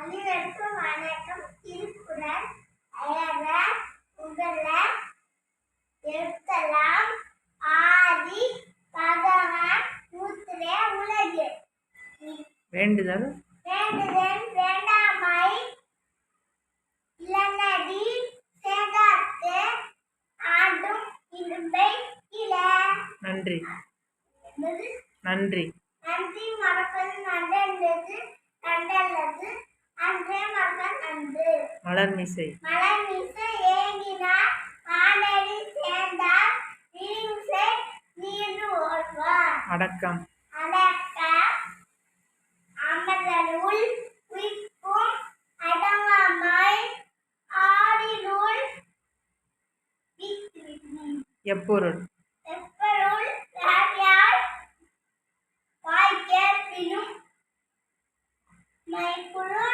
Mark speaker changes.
Speaker 1: அனைவருக்கும் வணக்கம். திருக்குறள் அழக உங்கள எழுத்தலாம் ஆதி பகவான் மூத்திரே உலகு
Speaker 2: வேண்டுதல்
Speaker 1: வேண்டாமை இளநடி சேகாத்து ஆடும் இரும்பை இல.
Speaker 2: நன்றி நன்றி
Speaker 1: நன்றி மறப்பது நல்லது கண்டல்லது அன்றே மறப்பது நன்று.
Speaker 2: மலர்மிசை
Speaker 1: ஏங்கினார் மானடி சேர்ந்தார் நீர்மிசை நீண்டு ஓடுவார்.
Speaker 2: அடக்கம்
Speaker 1: அமரருள் உயிர்க்கும் அடங்காமை ஆடினுள்
Speaker 2: எப்பொருள்